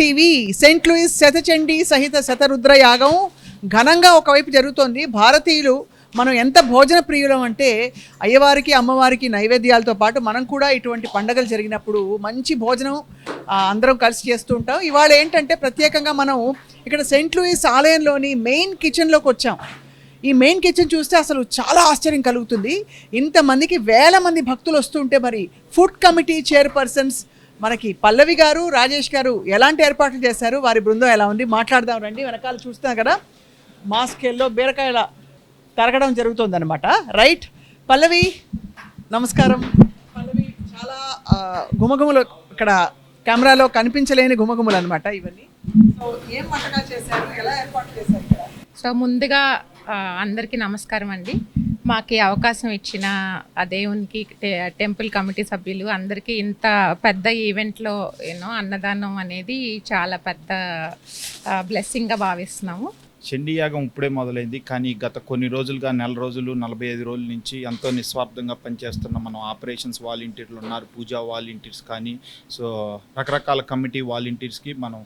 TV Saint Louis Shatachandi సహిత శతరుద్ర యాగం ఘనంగా ఒకవైపు జరుగుతోంది. భారతీయులు మనం ఎంత భోజన ప్రియులం అంటే అయ్యవారికి అమ్మవారికి నైవేద్యాలతో పాటు మనం కూడా ఇటువంటి పండగలు జరిగినప్పుడు మంచి భోజనం అందరం కలిసి చేస్తూ ఉంటాం. ఇవాళ ఏంటంటే ప్రత్యేకంగా మనం ఇక్కడ సెయింట్ లూయిస్ ఆలయంలోని మెయిన్ కిచెన్లోకి వచ్చాం. ఈ మెయిన్ కిచెన్ చూస్తే అసలు చాలా ఆశ్చర్యం కలుగుతుంది. ఇంతమందికి వేల మంది భక్తులు వస్తుంటే మరి ఫుడ్ కమిటీ చైర్పర్సన్స్ మనకి పల్లవి గారు, రాజేష్ గారు ఎలాంటి ఏర్పాట్లు చేశారు, వారి బృందం ఎలా ఉంది మాట్లాడదాం రండి. వెనకాల చూస్తున్నాం కదా మాస్కెల్లో బీరకాయల తరగడం జరుగుతుందన్నమాట. రైట్ పల్లవి, నమస్కారం. పల్లవి, చాలా గుమగుమలు ఇక్కడ కెమెరాలో కనిపించలేని గుమగుమలు అనమాట ఇవన్నీ. సో ఏం వంటకాలు చేశారు, ఎలా ఏర్పాటు చేశారు ఇక్కడ? సో ముందుగా అందరికీ నమస్కారం అండి. మాకు ఈ అవకాశం ఇచ్చిన ఆ దేవునికి టెంపుల్ కమిటీ సభ్యులు అందరికీ ఇంత పెద్ద ఈవెంట్లో అన్నదానం అనేది చాలా పెద్ద బ్లెస్సింగ్గా భావిస్తున్నాము. చండీ యాగం ఇప్పుడే మొదలైంది, కానీ గత కొన్ని రోజులుగా నెల రోజులు 45 రోజుల నుంచి ఎంతో నిస్వార్థంగా పనిచేస్తున్న మనం ఆపరేషన్స్ వాలంటీర్లు ఉన్నారు, పూజా వాలంటీర్స్ కానీ, సో రకరకాల కమిటీ వాలంటీర్స్కి మనం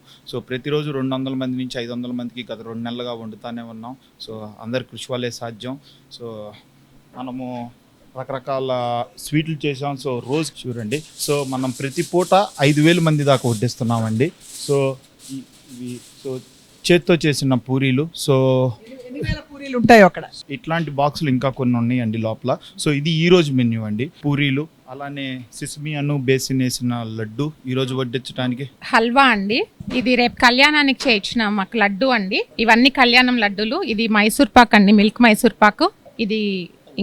ప్రతిరోజు 200 మంది నుంచి 500 మందికి గత 2 నెలలుగా వండుతూనే ఉన్నాం. సో అందరి కృషి వల్లే సాధ్యం. సో మనము రకరకాల స్వీట్లు చేసాం. సో రోజు చూడండి, సో మనం ప్రతి పూట 5,000 మంది దాకా వడ్డిస్తున్నామండి. సో ఇవి చేత్తో చేసిన పూరీలు. సో ఎన్ని వేల పూరీలు ఉంటాయి అక్కడ? ఇట్లాంటి బాక్సులు ఇంకా కొన్ని ఉన్నాయండి లోపల. సో ఇది ఈ రోజు మెన్యూ అండి. పూరీలు, అలానే సిస్మి అను బేసిన్ వేసిన లడ్డు ఈరోజు వడ్డించడానికి. హల్వా అండి, ఇది రేపు కళ్యాణానికి చేయించిన మాకు లడ్డు అండి. ఇవన్నీ కళ్యాణం లడ్డూలు. ఇది మైసూర్ పాక్ అండి, మిల్క్ మైసూర్ పాకు. ఇది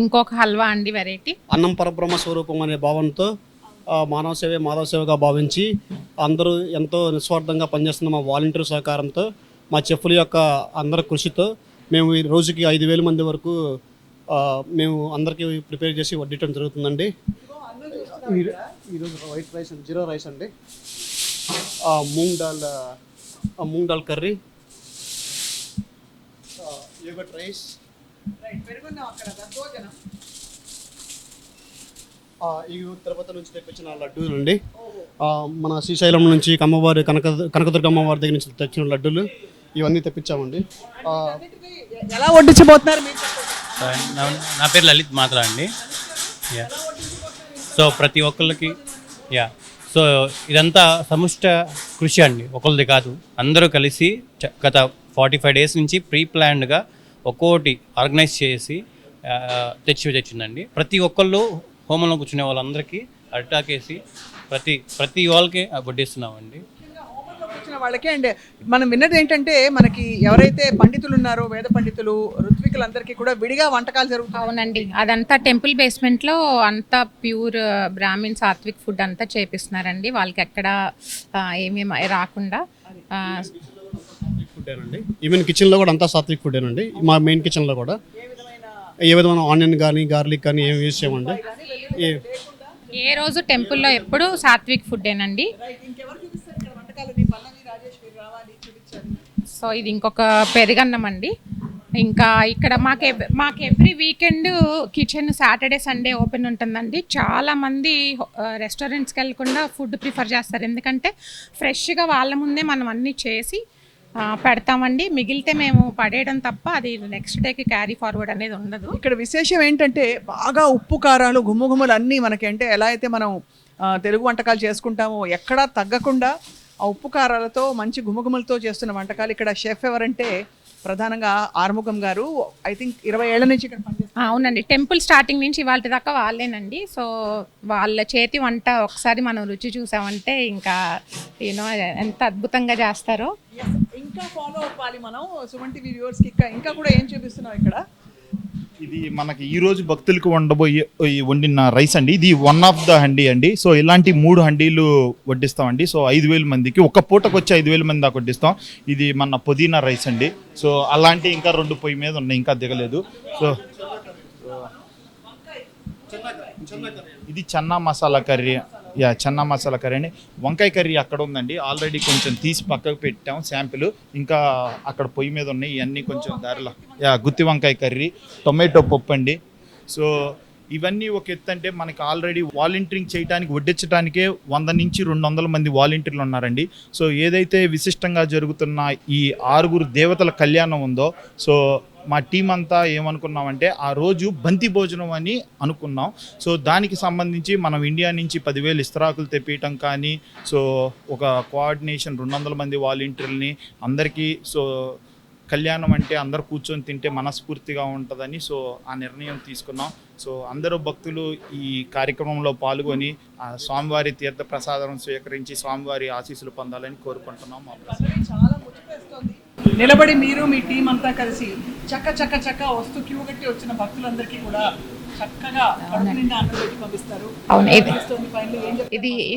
ఇంకొక హల్వా అండి వెరైటీ. అన్నం పరబ్రహ్మ స్వరూపం అనే భావంతో మానవ సేవే మాధవ సేవగా భావించి అందరూ ఎంతో నిస్వార్థంగా పనిచేస్తున్న మా వాలంటీర్ సహకారంతో, మా చెఫ్ల యొక్క అందరి కృషితో మేము ఈ రోజుకి 5,000 మంది వరకు మేము అందరికీ ప్రిపేర్ చేసి వడ్డించడం జరుగుతుందండి. ఈరోజు వైట్ రైస్ అండి, జీరా రైస్ అండి, moong dal curry, yogurt rice, ఈ తిరుపతి నుంచి తెప్పించిన లడ్డూలు అండి. మన శ్రీశైలం నుంచి అమ్మవారి కనకదుర్గ అమ్మవారి దగ్గర నుంచి తెచ్చిన లడ్డూలు ఇవన్నీ తెప్పించామండి. ఎలా వడ్డించబోతున్నారు? నా పేరు లలిత్ మాత్ర అండి. సో ప్రతి ఒక్కళ్ళకి సో ఇదంతా సముష్ట కృషి అండి, ఒకళ్ళది కాదు. అందరూ కలిసి గత 45 డేస్ నుంచి ప్రీ ప్లాన్డ్గా ఒక్కోటి ఆర్గనైజ్ చేసి తెచ్చిందండి. ప్రతి ఒక్కళ్ళు హోమంలో కూర్చునే వాళ్ళందరికీ అరిటాకేసి ప్రతి వాళ్ళకి వడ్డిస్తున్నామండి. వాళ్ళకి అండ్ మనం విన్నది ఏంటంటే మనకి ఎవరైతే పండితులు ఉన్నారో వేద పండితులు ఋత్వికులందరికీ కూడా విడిగా వంటకాలు జరుగుతాయి. అవునండి, అదంతా టెంపుల్ బేస్మెంట్లో అంతా ప్యూర్ బ్రాహ్మిన్ సాత్విక్ ఫుడ్ అంతా చేపిస్తున్నారండి. వాళ్ళకి ఎక్కడ ఏమేమి రాకుండా ఫుడ్ ఏనండి. ఈవెన్ కిచెన్లో కూడా అంతా సాత్విక్ ఫుడ్ ఏనండి. మా మెయిన్ కిచెన్లో కూడా ఏ విధమైన ఆనియన్ కానీ గార్లిక్ కానీ ఏమి యూజ్ చేయమండి. ఏ రోజు టెంపుల్లో ఎప్పుడు సాత్విక్ ఫుడ్ ఏనండి. సో ఇది ఇంకొక పెరుగన్నం అండి. ఇంకా ఇక్కడ మాకు every weekend kitchen Saturday Sunday open ఉంటుందండి. చాలామంది రెస్టారెంట్స్కి వెళ్ళకుండా ఫుడ్ ప్రిఫర్ చేస్తారు, ఎందుకంటే ఫ్రెష్గా వాళ్ళ ముందే మనం అన్నీ చేసి పెడతామండి. మిగిలితే మేము పడేయడం తప్ప అది నెక్స్ట్ డేకి క్యారీ ఫార్వర్డ్ అనేది ఉండదు. ఇక్కడ విశేషం ఏంటంటే బాగా ఉప్పు కారాలు గుమ్ముగుమ్మలు అన్నీ మనకి, అంటే ఎలా అయితే మనం తెలుగు వంటకాలు చేసుకుంటామో ఎక్కడా తగ్గకుండా ఆ ఉప్పు కారాలతో మంచి గుమగుమలతో చేస్తున్న వంటకాలు. ఇక్కడ షెఫ్ ఎవరంటే ప్రధానంగా ఆర్ముగం గారు, ఐ థింక్ 20 ఏళ్ల నుంచి ఇక్కడ పనిచేస్తారు. అవునండి, టెంపుల్ స్టార్టింగ్ నుంచి ఇవాళ దాకా వాళ్ళేనండి. సో వాళ్ళ చేతి వంట ఒకసారి మనం రుచి చూసామంటే ఇంకా ఎంత అద్భుతంగా చేస్తారో. ఇంకా ఫాలో అవ్వాలి మనం సుమన్ టీవీ వ్యూవర్స్కి. ఇంకా కూడా ఏం చూపిస్తున్నాం ఇక్కడ? ఇది మనకి ఈ రోజు భక్తులకు వండిన రైస్ అండి. ఇది 1 ఆఫ్ ద హండీ అండి. సో ఇలాంటి 3 హండీలు వడ్డిస్తామండి. సో 5,000 మందికి ఒక పూటకు వచ్చి 5,000 మంది దాకా వడ్డిస్తాం. ఇది మన పుదీనా రైస్ అండి. సో అలాంటి ఇంకా 2 పొయ్యి మీద ఉన్నాయి, ఇంకా దిగలేదు. సో ఇది చన్నా మసాలా కర్రీ. చన్నా మసాలా కర్రీ అండి. వంకాయ కర్రీ అక్కడ ఉందండి, ఆల్రెడీ కొంచెం తీసి పక్కకు పెట్టాం శాంపిల్. ఇంకా అక్కడ పొయ్యి మీద ఉన్నాయి, ఇవన్నీ కొంచెం దారిలో. గుత్తి వంకాయ కర్రీ, టొమాటో పప్పు అండి. సో ఇవన్నీ ఒక ఎత్తు అంటే మనకి ఆల్రెడీ వాలంటీరింగ్ చేయడానికి వడ్డించడానికే 100 నుంచి 200 మంది వాలంటీర్లు ఉన్నారండి. సో ఏదైతే విశిష్టంగా జరుగుతున్న ఈ 6 దేవతల కళ్యాణం ఉందో, సో మా టీం అంతా ఏమనుకున్నామంటే ఆ రోజు బంతి భోజనం అని అనుకున్నాం. సో దానికి సంబంధించి మనం ఇండియా నుంచి 10,000 ఇస్తరాకులు తెప్పియటం కానీ, సో ఒక కోఆర్డినేషన్ 200 మంది వాలంటీర్లని అందరికీ, సో కళ్యాణం అంటే అందరు కూర్చొని తింటే మనస్ఫూర్తిగా ఉంటుందని సో ఆ నిర్ణయం తీసుకున్నాం. సో అందరూ భక్తులు ఈ కార్యక్రమంలో పాల్గొని ఆ స్వామివారి తీర్థ ప్రసాదం స్వీకరించి స్వామివారి ఆశీస్సులు పొందాలని కోరుకుంటున్నాం. మా చాలా ముచ్చటేస్తోంది. నిలబడి మీరు మీ టీం అంతా కలిసి చక్క వస్తూ క్యూ కట్టి వచ్చిన భక్తులందరికీ కూడా చక్కగా కడుపు నిండా అన్నం పెట్టి పంపిస్తారు. అవును,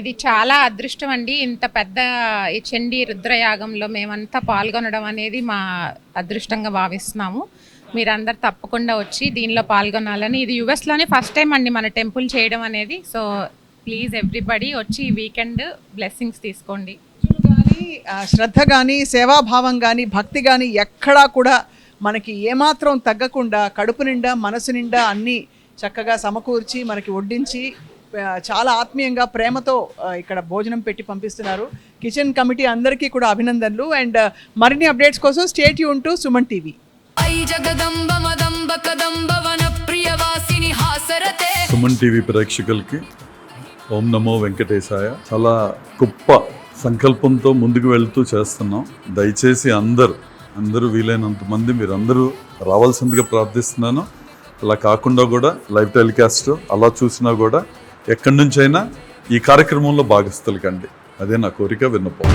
ఇది చాలా అదృష్టం అండి. ఇంత పెద్ద ఈ చండీ రుద్రయాగంలో మేమంతా పాల్గొనడం అనేది మా అదృష్టంగా భావిస్తున్నాము. మీరందరు తప్పకుండా వచ్చి దీనిలో పాల్గొనాలని. ఇది యుఎస్లోనే ఫస్ట్ టైం అండి మన టెంపుల్ చేయడం అనేది. సో ప్లీజ్ ఎవ్రీబడి వచ్చి ఈ వీకెండ్ బ్లెస్సింగ్స్ తీసుకోండి. కానీ శ్రద్ధ కానీ సేవాభావం కానీ భక్తి కానీ ఎక్కడా కూడా మనకి ఏమాత్రం తగ్గకుండా కడుపు నిండా మనసు నిండా అన్నీ చక్కగా సమకూర్చి మనకి వడ్డించి చాలా ఆత్మీయంగా ప్రేమతో ఇక్కడ భోజనం పెట్టి పంపిస్తున్నారు. కిచెన్ కమిటీ అందరికీ కూడా అభినందనలు. అండ్ మరిన్ని అప్డేట్స్ కోసం stay tune to Suman TV. Suman TV ప్రేక్షకులకి ఓం నమో వెంకటేశాయ. చాలా గొప్ప సంకల్పంతో ముందుకు వెళ్తూ చేస్తున్నాం. దయచేసి అందరూ వీలైనంత మంది మీరందరూ రావాల్సిందిగా ప్రార్థిస్తున్నాను. అలా కాకుండా కూడా లైవ్ టెలికాస్ట్ అలా చూసినా కూడా ఎక్కడి నుంచైనా ఈ కార్యక్రమంలో భాగస్తులు కండి. అదే నా కోరిక, విన్నపం.